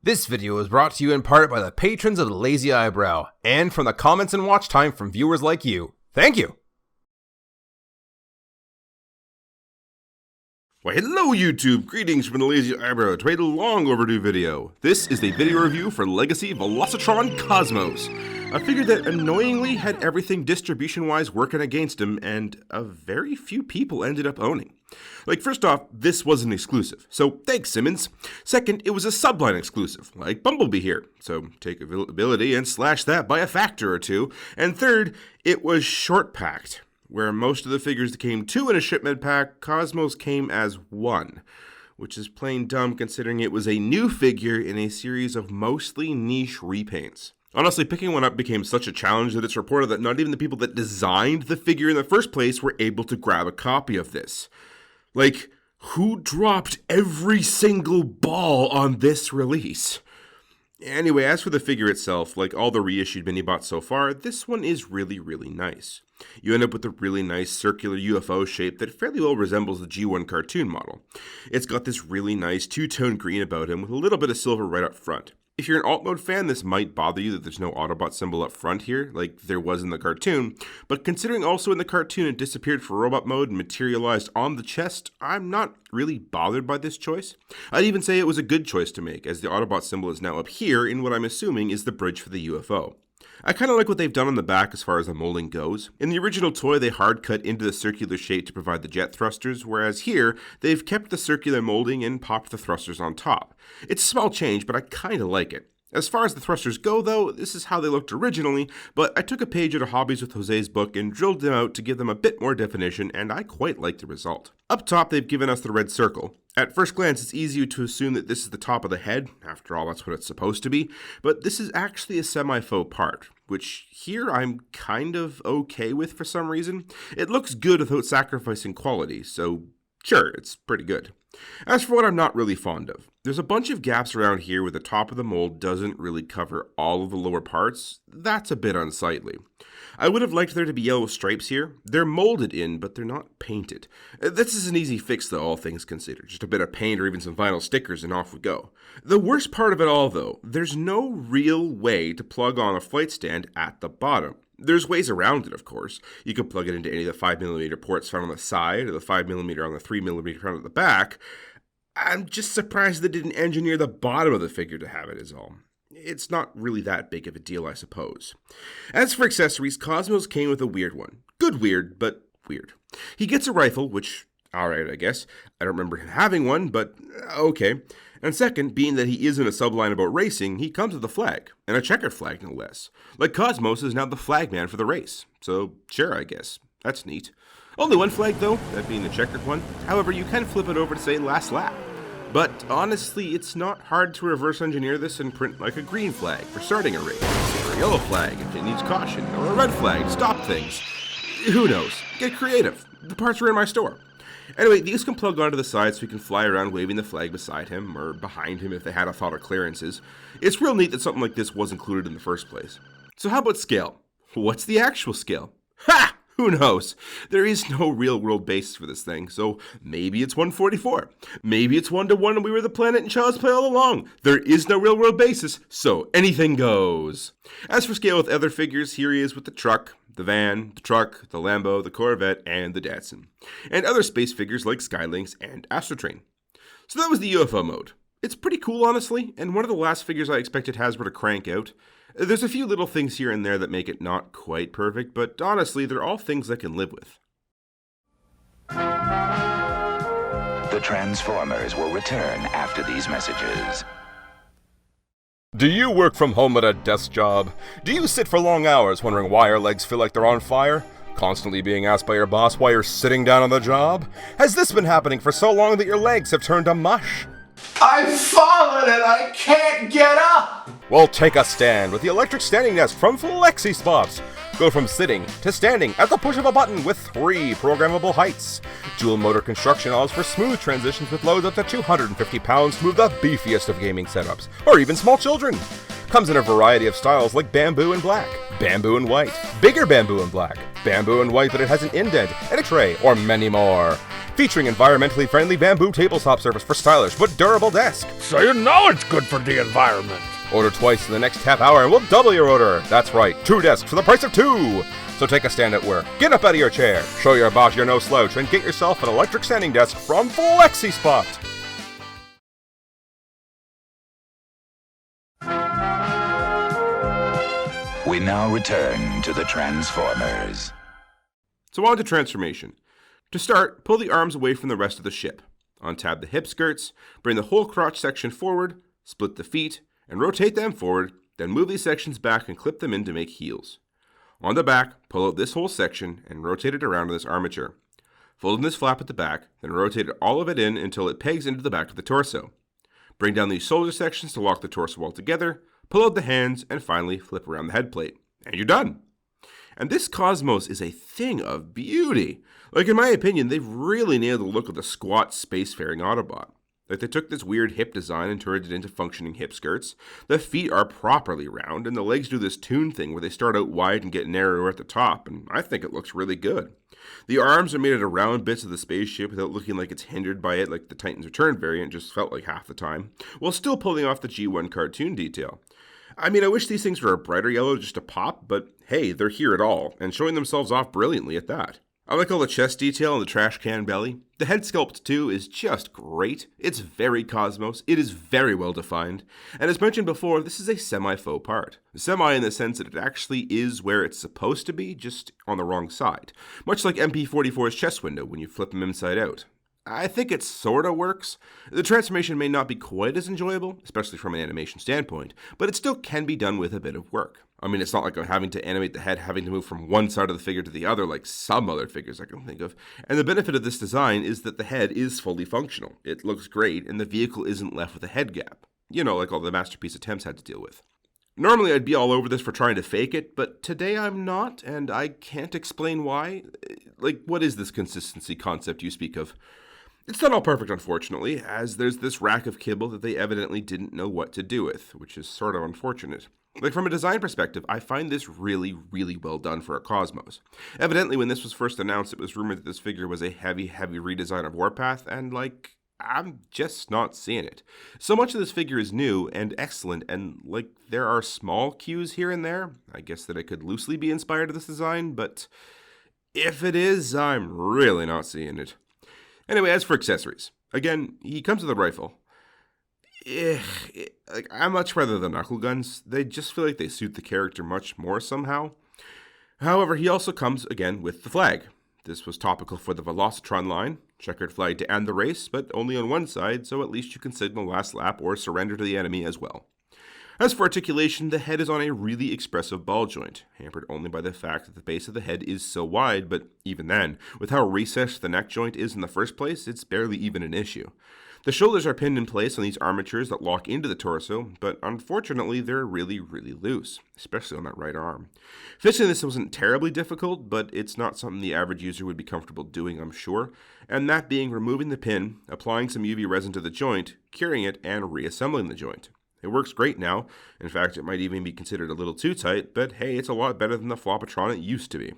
This video is brought to you in part by the patrons of the Lazy Eyebrow, and from the comments and watch time from viewers like you. Thank you! Why hello YouTube, greetings from the Lazy Eyebrow to a long overdue video. This is a video review for Legacy Velocitron Cosmos, a figure that annoyingly had everything distribution wise working against him and a very few people ended up owning. Like, first off, this wasn't exclusive, so thanks Simmons. Second, it was a subline exclusive, like Bumblebee here, so take availability and slash that by a factor or two. And third, it was short packed. Where most of the figures that came two in a shipment pack, Cosmos came as one, which is plain dumb considering it was a new figure in a series of mostly niche repaints. Honestly, picking one up became such a challenge that it's reported that not even the people that designed the figure in the first place were able to grab a copy of this. Like, who dropped every single ball on this release? Anyway, as for the figure itself, like all the reissued mini-bots so far, this one is really nice. You end up with a really nice circular UFO shape that fairly well resembles the G1 cartoon model. It's got this really nice two-tone green about him with a little bit of silver right up front. If you're an alt mode fan, this might bother you that there's no Autobot symbol up front here, like there was in the cartoon, but considering also in the cartoon it disappeared for robot mode and materialized on the chest, I'm not really bothered by this choice. I'd even say it was a good choice to make, as the Autobot symbol is now up here in what I'm assuming is the bridge for the UFO. I kind of like what they've done on the back as far as the molding goes. In the original toy, they hard cut into the circular shape to provide the jet thrusters, whereas here, they've kept the circular molding and popped the thrusters on top. It's a small change, but I kind of like it. As far as the thrusters go, though, this is how they looked originally, but I took a page out of Hobbies with Jose's book and drilled them out to give them a bit more definition, and I quite like the result. Up top, they've given us the red circle. At first glance, it's easy to assume that this is the top of the head, after all that's what it's supposed to be, but this is actually a semi-faux part, which here I'm kind of okay with for some reason. It looks good without sacrificing quality, so sure, it's pretty good. As for what I'm not really fond of, there's a bunch of gaps around here where the top of the mold doesn't really cover all of the lower parts. That's a bit unsightly. I would have liked there to be yellow stripes here. They're molded in, but they're not painted. This is an easy fix though, all things considered. Just a bit of paint or even some vinyl stickers and off we go. The worst part of it all though, there's no real way to plug on a flight stand at the bottom. There's ways around it, of course. You can plug it into any of the 5mm ports found on the side, or the 5mm on the 3mm found at the back. I'm just surprised they didn't engineer the bottom of the figure to have it is all. It's not really that big of a deal, I suppose. As for accessories, Cosmos came with a weird one. Good weird, but weird. He gets a rifle, which, alright I guess. I don't remember him having one, but okay. And second, being that he is in a subline about racing, he comes with a flag, and a checkered flag no less. Like Cosmos is now the flagman for the race. So sure, I guess. That's neat. Only one flag though, that being the checkered one. However, you can flip it over to say last lap. But honestly, it's not hard to reverse engineer this and print like a green flag for starting a race, or a yellow flag if it needs caution, or a red flag to stop things. Who knows? Get creative. The parts are in my store. Anyway, these can plug onto the side so we can fly around waving the flag beside him, or behind him if they had a thought of clearances. It's real neat that something like this was included in the first place. So how about scale? What's the actual scale? Ha! Who knows? There is no real-world basis for this thing, so maybe it's 144. Maybe it's 1-to-1 and we were the planet in Child's Play all along. There is no real-world basis, so anything goes. As for scale with other figures, here he is with the truck, the van, the truck, the Lambo, the Corvette, and the Datsun. And other space figures like Skylynx and Astrotrain. So that was the UFO mode. It's pretty cool, honestly, and one of the last figures I expected Hasbro to crank out. There's a few little things here and there that make it not quite perfect, but honestly, they're all things I can live with. The Transformers will return after these messages. Do you work from home at a desk job? Do you sit for long hours wondering why your legs feel like they're on fire? Constantly being asked by your boss why you're sitting down on the job? Has this been happening for so long that your legs have turned to mush? I've fallen and I can't get up! Well, take a stand with the electric standing desk from FlexiSpots. Go from sitting to standing at the push of a button with 3 programmable heights. Dual motor construction allows for smooth transitions with loads up to 250 pounds to move the beefiest of gaming setups, or even small children. Comes in a variety of styles like bamboo and black, bamboo and white, bigger bamboo and black, bamboo and white but it has an indent and a tray, or many more. featuring environmentally friendly bamboo tabletop surface for stylish but durable desk. So you know it's good for the environment. Order twice in the next half hour and we'll double your order. That's right, 2 desks for the price of 2. So take a stand at work, get up out of your chair, show your boss you're no slouch, and get yourself an electric standing desk from FlexiSpot. We now return to the Transformers. So on to transformation. To start, pull the arms away from the rest of the ship. Untab the hip skirts, bring the whole crotch section forward, split the feet, and rotate them forward, then move these sections back and clip them in to make heels. On the back, pull out this whole section and rotate it around in this armature. Fold in this flap at the back, then rotate all of it in until it pegs into the back of the torso. Bring down these shoulder sections to lock the torso all together, pull out the hands, and finally flip around the head plate. And you're done! And this Cosmos is a thing of beauty. Like, in my opinion, they've really nailed the look of the squat spacefaring Autobot. Like, they took this weird hip design and turned it into functioning hip skirts. The feet are properly round, and the legs do this tune thing where they start out wide and get narrower at the top, and I think it looks really good. The arms are made out of round bits of the spaceship without looking like it's hindered by it like the Titan's Return variant just felt like half the time, while still pulling off the G1 cartoon detail. I mean, I wish these things were a brighter yellow just to pop, but hey, they're here at all, and showing themselves off brilliantly at that. I like all the chest detail and the trash can belly. The head sculpt too is just great. It's very Cosmos, it is very well defined, and as mentioned before, this is a semi-faux part. Semi in the sense that it actually is where it's supposed to be, just on the wrong side. Much like MP44's chest window when you flip him inside out. I think it sorta works. The transformation may not be quite as enjoyable, especially from an animation standpoint, but it still can be done with a bit of work. I mean, it's not like I'm having to animate the head having to move from one side of the figure to the other like some other figures I can think of. And the benefit of this design is that the head is fully functional. It looks great, and the vehicle isn't left with a head gap. You know, like all the Masterpiece attempts had to deal with. Normally I'd be all over this for trying to fake it, but today I'm not, and I can't explain why. Like, what is this consistency concept you speak of? It's not all perfect, unfortunately, as there's this rack of kibble that they evidently didn't know what to do with, which is sort of unfortunate. Like, from a design perspective, I find this really, really well done for a Cosmos. Evidently, when this was first announced, it was rumored that this figure was a heavy, heavy redesign of Warpath, and, like, I'm just not seeing it. So much of this figure is new and excellent, and, like, there are small cues here and there. I guess that it could loosely be inspired of this design, but if it is, I'm really not seeing it. Anyway, as for accessories, again, he comes with a rifle. I much rather the knuckle guns. They just feel like they suit the character much more somehow. However, he also comes, again, with the flag. This was topical for the Velocitron line, checkered flag to end the race, but only on one side, so at least you can signal last lap or surrender to the enemy as well. As for articulation, the head is on a really expressive ball joint, hampered only by the fact that the base of the head is so wide, but even then, with how recessed the neck joint is in the first place, it's barely even an issue. The shoulders are pinned in place on these armatures that lock into the torso, but unfortunately they're really, really loose, especially on that right arm. Fixing this wasn't terribly difficult, but it's not something the average user would be comfortable doing, I'm sure, and that being removing the pin, applying some UV resin to the joint, curing it, and reassembling the joint. It works great now. In fact, it might even be considered a little too tight, but hey, it's a lot better than the Flopatron it used to be.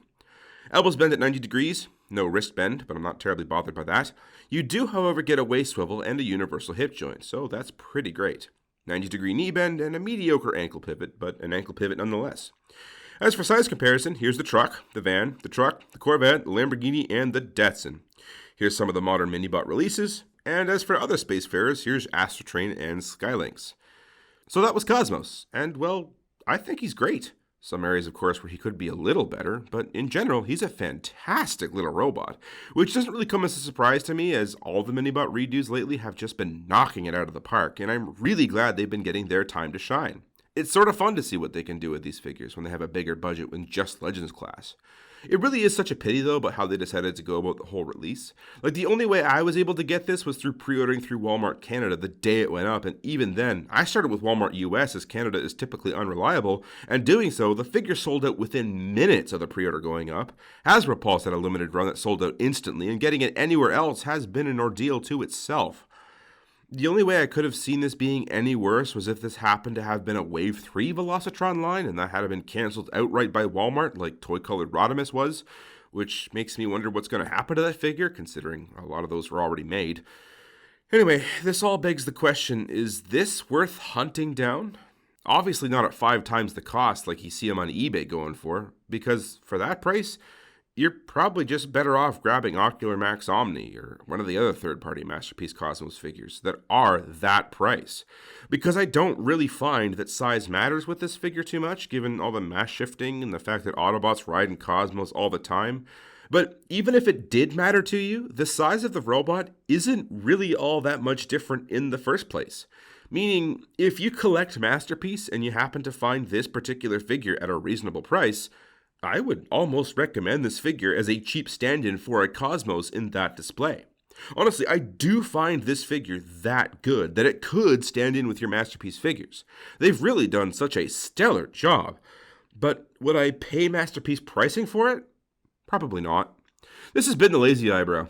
Elbows bend at 90 degrees. No wrist bend, but I'm not terribly bothered by that. You do, however, get a waist swivel and a universal hip joint, so that's pretty great. 90-degree knee bend and a mediocre ankle pivot, but an ankle pivot nonetheless. As for size comparison, here's the truck, the van, the truck, the Corvette, the Lamborghini, and the Datsun. Here's some of the modern Minibot releases, and as for other spacefarers, here's Astrotrain and Skylynx. So that was Cosmos, and well, I think he's great. Some areas, of course, where he could be a little better, but in general, he's a fantastic little robot, which doesn't really come as a surprise to me, as all the Minibot redos lately have just been knocking it out of the park, and I'm really glad they've been getting their time to shine. It's sort of fun to see what they can do with these figures when they have a bigger budget than just Legends class. It really is such a pity, though, about how they decided to go about the whole release. Like, the only way I was able to get this was through pre-ordering through Walmart Canada the day it went up, and even then, I started with Walmart US, as Canada is typically unreliable, and doing so, the figure sold out within minutes of the pre-order going up. Hasbro Pulse had a limited run that sold out instantly, and getting it anywhere else has been an ordeal to itself. The only way I could have seen this being any worse was if this happened to have been a Wave 3 Velocitron line and that had been cancelled outright by Walmart like Toy Colored Rodimus was, which makes me wonder what's going to happen to that figure, considering a lot of those were already made. Anyway, this all begs the question, is this worth hunting down? Obviously not at 5 times the cost like you see them on eBay going for, because for that price, you're probably just better off grabbing Ocular Max Omni or one of the other third-party Masterpiece Cosmos figures that are that price. Because I don't really find that size matters with this figure too much, given all the mass shifting and the fact that Autobots ride in Cosmos all the time. But even if it did matter to you, the size of the robot isn't really all that much different in the first place. Meaning, if you collect Masterpiece and you happen to find this particular figure at a reasonable price, I would almost recommend this figure as a cheap stand-in for a Cosmos in that display. Honestly, I do find this figure that good that it could stand in with your Masterpiece figures. They've really done such a stellar job. But would I pay Masterpiece pricing for it? Probably not. This has been the Lazy Eyebrow.